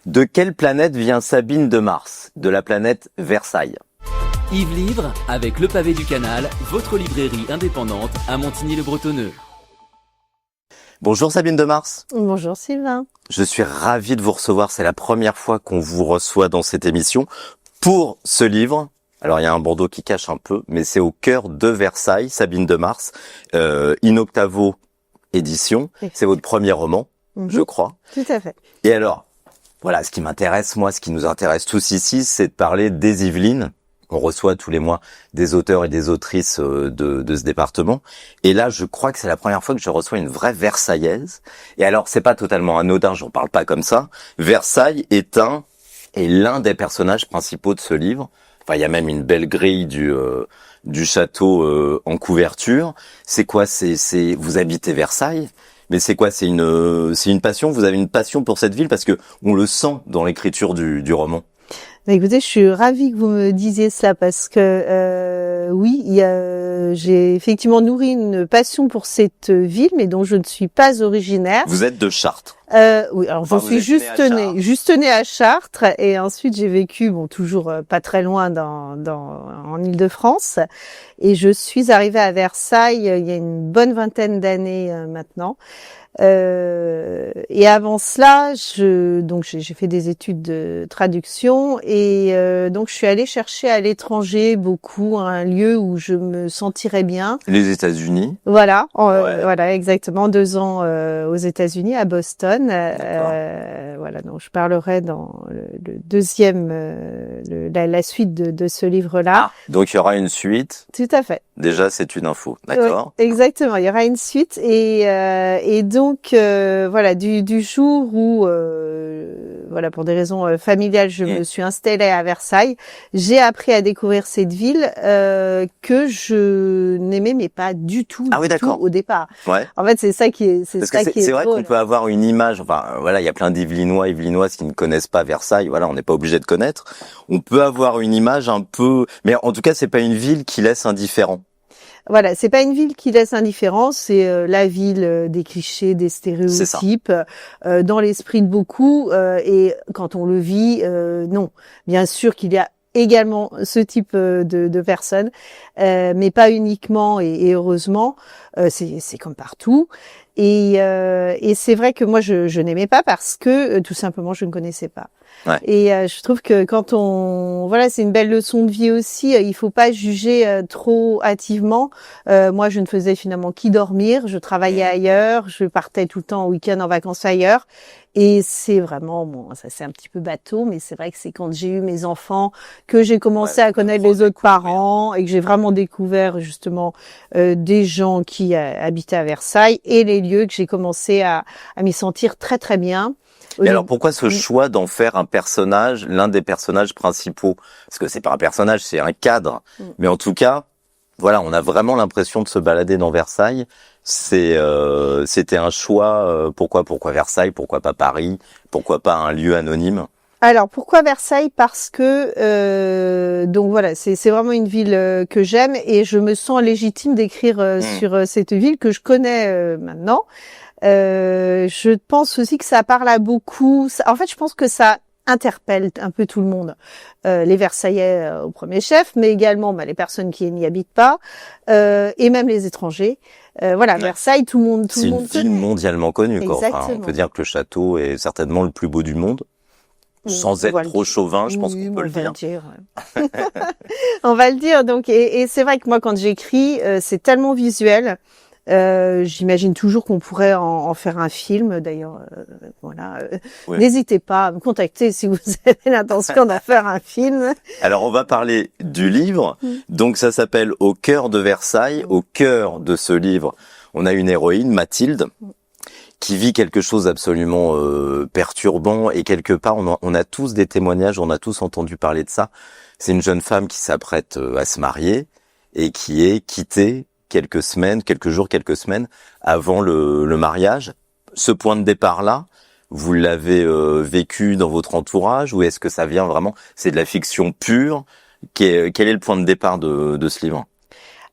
De quelle planète vient Sabine de Mars? De la planète Versailles. Yves Livre, avec Le Pavé du Canal, votre librairie indépendante à Montigny-le-Bretonneux. Bonjour Sabine de Mars. Bonjour Sylvain. Je suis ravi de vous recevoir. C'est la première fois qu'on vous reçoit dans cette émission pour ce livre. Alors il y a un bandeau qui cache un peu, mais c'est Au cœur de Versailles, Sabine de Mars, in octavo édition. C'est votre premier roman, je crois. Tout à fait. Et alors, voilà, ce qui m'intéresse, moi, ce qui nous intéresse tous ici, c'est de parler des Yvelines. On reçoit tous les mois des auteurs et des autrices de ce département. Et là, je crois que c'est la première fois que je reçois une vraie Versaillaise. Et alors, c'est pas totalement anodin, j'en parle pas comme ça. Versailles est l'un des personnages principaux de ce livre. Enfin, il y a même une belle grille du château en couverture. C'est quoi? Vous habitez Versailles, mais c'est quoi? C'est une passion. Vous avez une passion pour cette ville parce que on le sent dans l'écriture du roman. Bah, écoutez, je suis ravie que vous me disiez ça parce que oui, j'ai effectivement nourri une passion pour cette ville, mais dont je ne suis pas originaire. Vous êtes de Chartres. Oui, alors je suis juste née à Chartres, et ensuite j'ai vécu, toujours pas très loin en Île-de-France, et je suis arrivée à Versailles il y a une bonne vingtaine d'années maintenant. Et avant cela, j'ai fait des études de traduction, et donc je suis allée chercher à l'étranger beaucoup un lieu où je me sentirais bien. Les États-Unis. Voilà, voilà exactement 2 ans aux États-Unis, à Boston. Voilà, donc je parlerai dans le deuxième, la suite de ce livre-là. Donc il y aura une suite. Tout à fait. Déjà, c'est une info, d'accord. Oui, exactement, il y aura une suite, et donc voilà, du jour où voilà, pour des raisons familiales, je me suis installée à Versailles, j'ai appris à découvrir cette ville que je n'aimais mais pas du tout, au départ. Ouais. En fait, c'est ça qui est c'est vrai qu'on peut avoir une image, enfin voilà, il y a plein d'Yvelinoises qui ne connaissent pas Versailles, voilà, on n'est pas obligé de connaître. On peut avoir une image un peu, mais en tout cas, c'est pas une ville qui laisse indifférent. Voilà, c'est pas une ville qui laisse indifférent, c'est la ville des clichés, des stéréotypes, dans l'esprit de beaucoup, et quand on le vit, non. Bien sûr qu'il y a également ce type de personnes, mais pas uniquement, et heureusement, c'est comme partout. Et c'est vrai que moi je n'aimais pas parce que tout simplement je ne connaissais pas. Ouais. Et je trouve que quand c'est une belle leçon de vie aussi, il faut pas juger trop hâtivement. Moi je ne faisais finalement qu'y dormir, je travaillais ailleurs, je partais tout le temps en week-end en vacances ailleurs. Et c'est vraiment, ça c'est un petit peu bateau, mais c'est vrai que c'est quand j'ai eu mes enfants que j'ai commencé à connaître les autres parents, et que j'ai vraiment découvert justement des gens qui habitaient à Versailles, et les lieux, que j'ai commencé à m'y sentir très très bien. Et alors pourquoi ce choix d'en faire un personnage, l'un des personnages principaux? Parce que c'est pas un personnage, c'est un cadre. Mais en tout cas, voilà, on a vraiment l'impression de se balader dans Versailles. C'était un choix. Pourquoi Versailles? Pourquoi pas Paris? Pourquoi pas un lieu anonyme? Alors pourquoi Versailles? Parce que donc voilà, c'est vraiment une ville que j'aime, et je me sens légitime d'écrire sur cette ville que je connais maintenant. Je pense aussi que ça parle à beaucoup. En fait, je pense que ça interpelle un peu tout le monde, les Versaillais au premier chef, mais également les personnes qui n'y habitent pas, et même les étrangers. Voilà, Versailles, tout le monde connaît. C'est une ville mondialement connue, quoi. Enfin, on peut dire que le château est certainement le plus beau du monde. Sans être trop chauvin, je pense qu'on peut le dire. On va le dire. Donc, et c'est vrai que moi, quand j'écris, c'est tellement visuel. J'imagine toujours qu'on pourrait en faire un film. D'ailleurs, voilà. N'hésitez pas à me contacter si vous avez l'intention d'en faire un film. Alors, on va parler du livre. Donc, ça s'appelle Au cœur de Versailles. Au cœur de ce livre, on a une héroïne, Mathilde, qui vit quelque chose d'absolument perturbant, et quelque part, on a tous des témoignages, on a tous entendu parler de ça. C'est une jeune femme qui s'apprête à se marier et qui est quittée quelques jours, quelques semaines avant le mariage. Ce point de départ-là, vous l'avez vécu dans votre entourage, ou est-ce que ça vient vraiment, c'est de la fiction pure? Quel est le point de départ de ce livre?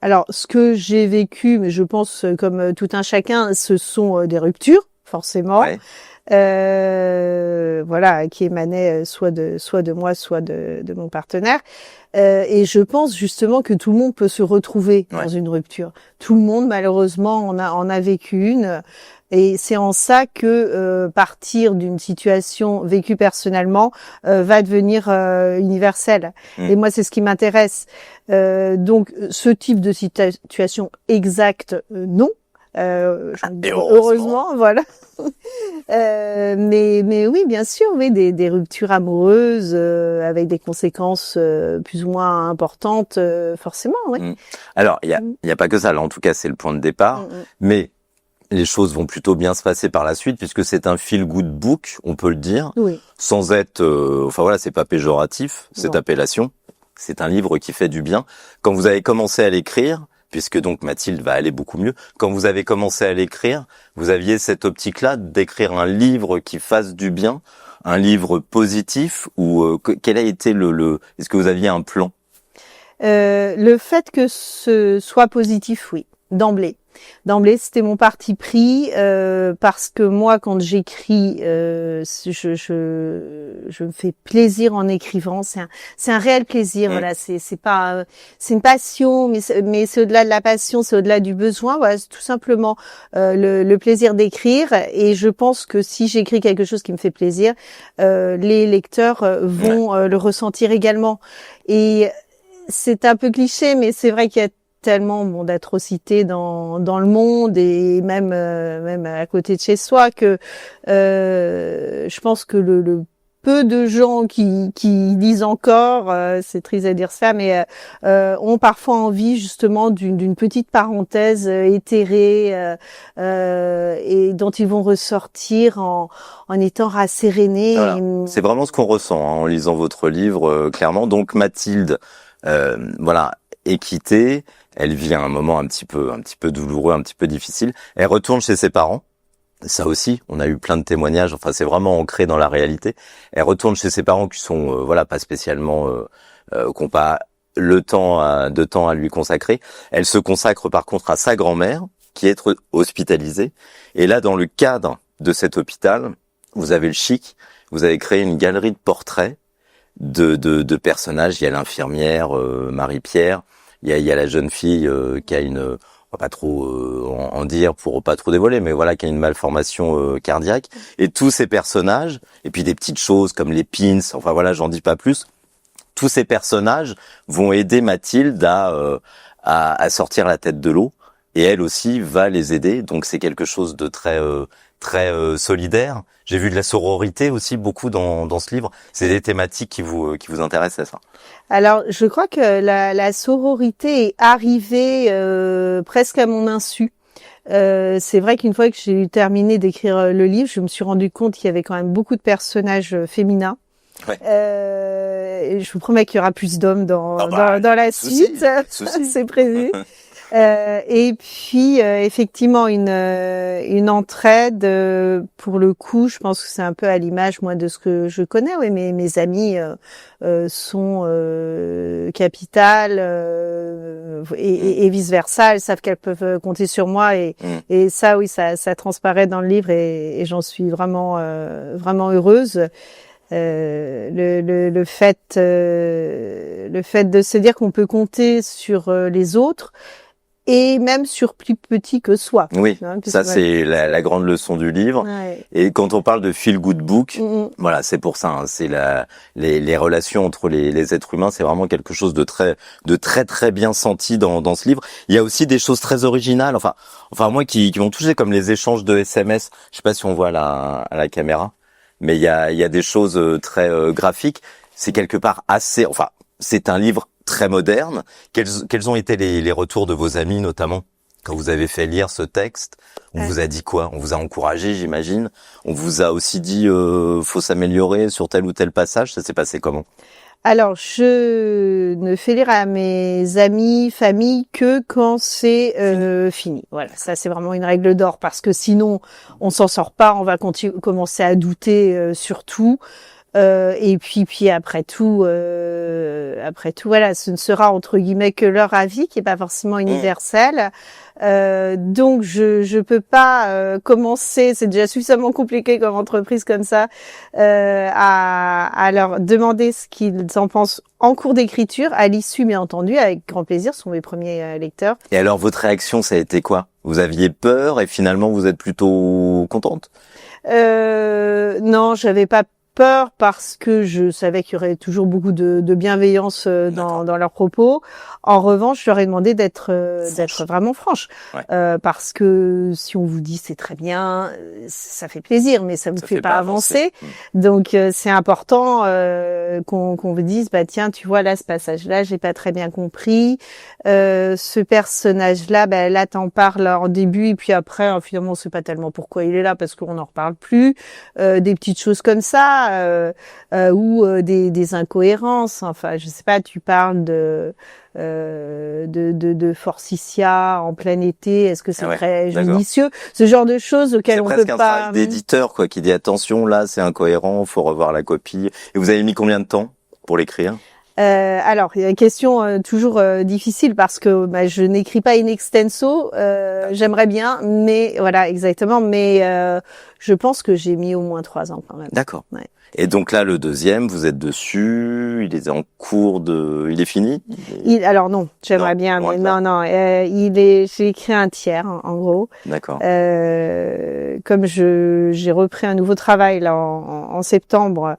Alors, ce que j'ai vécu, mais je pense comme tout un chacun, ce sont des ruptures, forcément. Ouais. voilà, qui émanait soit de moi, soit de mon partenaire. Et je pense justement que tout le monde peut se retrouver dans une rupture. Tout le monde, malheureusement, en a vécu une. Et c'est en ça que partir d'une situation vécue personnellement va devenir universelle. Et moi, c'est ce qui m'intéresse. Donc, ce type de situation exacte, non. Heureusement, voilà. Mais oui, bien sûr, oui, des ruptures amoureuses avec des conséquences plus ou moins importantes, forcément, oui. Alors, il y a pas que ça. Là, en tout cas, c'est le point de départ. Mais les choses vont plutôt bien se passer par la suite puisque c'est un feel-good book, on peut le dire, sans être, enfin voilà, c'est pas péjoratif cette appellation. C'est un livre qui fait du bien. Quand vous avez commencé à l'écrire, puisque donc Mathilde va aller beaucoup mieux, quand vous avez commencé à l'écrire, vous aviez cette optique-là d'écrire un livre qui fasse du bien, un livre positif, ou quel a été est-ce que vous aviez un plan? Le fait que ce soit positif, oui, d'emblée. D'emblée, c'était mon parti pris parce que moi, quand j'écris, je me fais plaisir en écrivant. C'est un réel plaisir. Voilà, c'est pas, c'est une passion, mais c'est au-delà de la passion, c'est au-delà du besoin. Voilà, c'est tout simplement le plaisir d'écrire. Et je pense que si j'écris quelque chose qui me fait plaisir, les lecteurs vont le ressentir également. Et c'est un peu cliché, mais c'est vrai qu'il y a tellement d'atrocités dans le monde et même à côté de chez soi que je pense que le peu de gens qui lisent encore, c'est triste à dire ça, mais ont parfois envie justement d'une petite parenthèse éthérée et dont ils vont ressortir en étant rassérénés. Voilà. C'est vraiment ce qu'on ressent en lisant votre livre, clairement. Donc Mathilde, voilà, est quittée. Elle vit un moment un petit peu douloureux, un petit peu difficile. Elle retourne chez ses parents. Ça aussi, on a eu plein de témoignages. Enfin, c'est vraiment ancré dans la réalité. Elle retourne chez ses parents qui sont, voilà, pas spécialement, qui n'ont pas de temps à lui consacrer. Elle se consacre par contre à sa grand-mère, qui est hospitalisée. Et là, dans le cadre de cet hôpital, vous avez le chic. Vous avez créé une galerie de portraits de personnages. Il y a l'infirmière Marie-Pierre. Il y a la jeune fille qui a une, on va pas trop en dire pour pas trop dévoiler, mais voilà, qui a une malformation cardiaque. Et tous ces personnages, et puis des petites choses comme les pins, enfin voilà, j'en dis pas plus. Tous ces personnages vont aider Mathilde à sortir la tête de l'eau, et elle aussi va les aider. Donc c'est quelque chose de très solidaire. J'ai vu de la sororité aussi beaucoup dans ce livre. C'est des thématiques qui vous intéressent, c'est ça? Alors, je crois que la sororité est arrivée presque à mon insu. C'est vrai qu'une fois que j'ai eu terminé d'écrire le livre, je me suis rendu compte qu'il y avait quand même beaucoup de personnages féminins. Ouais. Je vous promets qu'il y aura plus d'hommes dans la suite. C'est prévu. Et puis effectivement une entraide pour le coup, je pense que c'est un peu à l'image moi de ce que je connais. Oui, mes amis sont capitales et vice versa. Elles savent qu'elles peuvent compter sur moi et ça oui ça transparaît dans le livre et j'en suis vraiment heureuse. Le fait de se dire qu'on peut compter sur les autres et même sur plus petit que soi. Oui, ça c'est la grande leçon du livre. Ouais. Et quand on parle de feel good book, voilà, c'est pour ça. Hein, c'est les relations entre les êtres humains, c'est vraiment quelque chose de très bien senti dans ce livre. Il y a aussi des choses très originales. Enfin moi qui m'ont touché, comme les échanges de SMS. Je sais pas si on voit à la caméra, mais il y a des choses très graphiques. C'est quelque part assez. Enfin, c'est un livre très moderne. Quels ont été les retours de vos amis, notamment, quand vous avez fait lire ce texte? On vous a dit quoi? On vous a encouragé, j'imagine. On vous a aussi dit faut s'améliorer sur tel ou tel passage. Ça s'est passé comment? Alors, je ne fais lire à mes amis, famille que quand c'est fini. Voilà, ça c'est vraiment une règle d'or parce que sinon on s'en sort pas, on va commencer à douter sur tout. Et puis après tout, voilà, ce ne sera entre guillemets que leur avis, qui est pas forcément universel. Donc je peux pas commencer, c'est déjà suffisamment compliqué comme entreprise comme ça, à leur demander ce qu'ils en pensent en cours d'écriture, à l'issue bien entendu, avec grand plaisir, ce sont mes premiers lecteurs. Et alors votre réaction, ça a été quoi? Vous aviez peur et finalement vous êtes plutôt contente? Non, j'avais pas peur parce que je savais qu'il y aurait toujours beaucoup de bienveillance dans leurs propos. En revanche, je leur ai demandé d'être vraiment franche, parce que si on vous dit c'est très bien, ça fait plaisir, mais ça vous fait pas avancer. Donc c'est important qu'on vous dise bah tiens, tu vois là ce passage-là, j'ai pas très bien compris. Ce personnage-là, bah là t'en parles en début et puis après finalement on sait pas tellement pourquoi il est là parce qu'on n'en reparle plus. Des petites choses comme ça. Ou des incohérences. Enfin, je sais pas. Tu parles de Forsythia en plein été. Est-ce que c'est très judicieux? Ce genre de choses auxquelles on peut pas. C'est presque un travail d'éditeur, quoi, qui dit attention, là, c'est incohérent, faut revoir la copie. Et vous avez mis combien de temps pour l'écrire? Alors, il y a une question toujours difficile parce que je n'écris pas in extenso. J'aimerais bien, mais voilà, exactement. Mais je pense que j'ai mis au moins 3 ans quand même. D'accord. Ouais. Et donc là, le deuxième, vous êtes dessus, il est en cours il est fini? Alors non, j'aimerais bien, mais non, j'ai écrit un tiers, en gros. D'accord. Comme j'ai repris un nouveau travail là en septembre,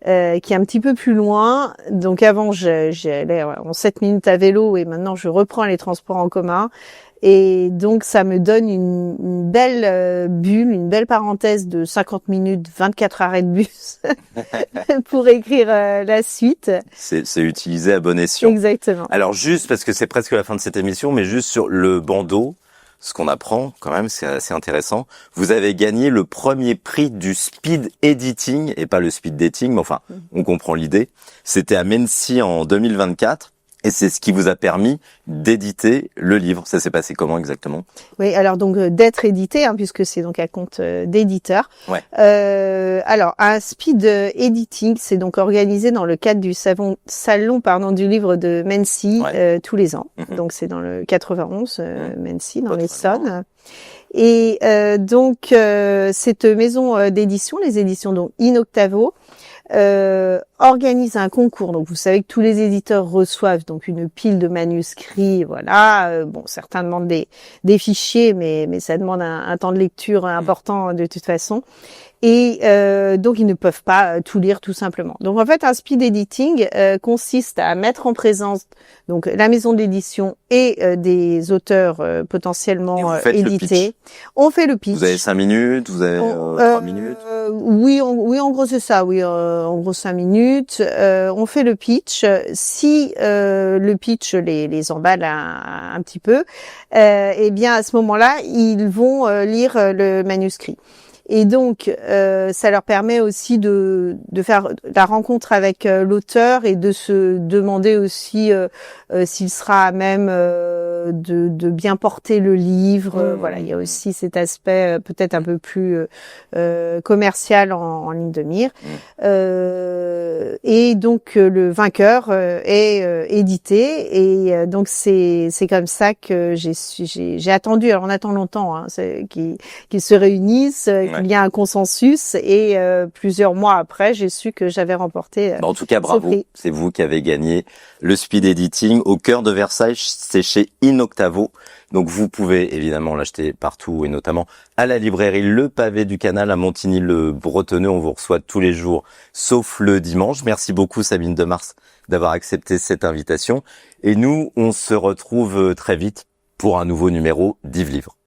qui est un petit peu plus loin. Donc avant, j'allais en 7 minutes à vélo et maintenant je reprends les transports en commun. Et donc, ça me donne une belle bulle, une belle parenthèse de 50 minutes, 24 arrêts de bus pour écrire la suite. C'est utilisé à bon escient. Exactement. Alors juste, parce que c'est presque la fin de cette émission, mais juste sur le bandeau, ce qu'on apprend quand même, c'est assez intéressant. Vous avez gagné le premier prix du speed editing, et pas le speed dating, mais enfin, on comprend l'idée. C'était à Mency en 2024. Et c'est ce qui vous a permis d'éditer le livre. Ça s'est passé comment exactement? Oui, alors donc d'être édité, puisque c'est donc à compte d'éditeur. Ouais. Alors un speed editing, c'est donc organisé dans le cadre du salon du livre de Mency tous les ans. Donc c'est dans le 91, Mency, dans l'Essonne. Et donc cette maison d'édition, les éditions donc In Octavo, organise un concours. Donc vous savez que tous les éditeurs reçoivent donc une pile de manuscrits, voilà. Bon, certains demandent des fichiers, mais ça demande un temps de lecture important de toute façon. Et donc ils ne peuvent pas tout lire tout simplement. Donc en fait un speed editing consiste à mettre en présence donc la maison d'édition et des auteurs potentiellement édités. On fait le pitch. Vous avez 5 minutes, vous avez 3 minutes. Oui, en gros c'est ça. Oui, en gros 5 minutes. On fait le pitch. Si le pitch les emballe un petit peu, eh bien à ce moment-là ils vont lire le manuscrit. Et donc, ça leur permet aussi de faire la rencontre avec l'auteur et de se demander aussi s'il sera à même de bien porter le livre. Voilà, il y a aussi cet aspect peut-être un peu plus commercial en ligne de mire. Et donc, le vainqueur est édité. Et donc, c'est comme ça que j'ai attendu. Alors, on attend longtemps qu'ils se réunissent, qu'il y a un consensus et plusieurs mois après, j'ai su que j'avais remporté en tout cas, bravo. C'est vous qui avez gagné le speed editing au cœur de Versailles. C'est chez In Octavo. Donc, vous pouvez évidemment l'acheter partout et notamment à la librairie Le Pavé du Canal à Montigny-le-Bretonneux. On vous reçoit tous les jours, sauf le dimanche. Merci beaucoup, Sabine Demars, d'avoir accepté cette invitation. Et nous, on se retrouve très vite pour un nouveau numéro d'Yves Livre.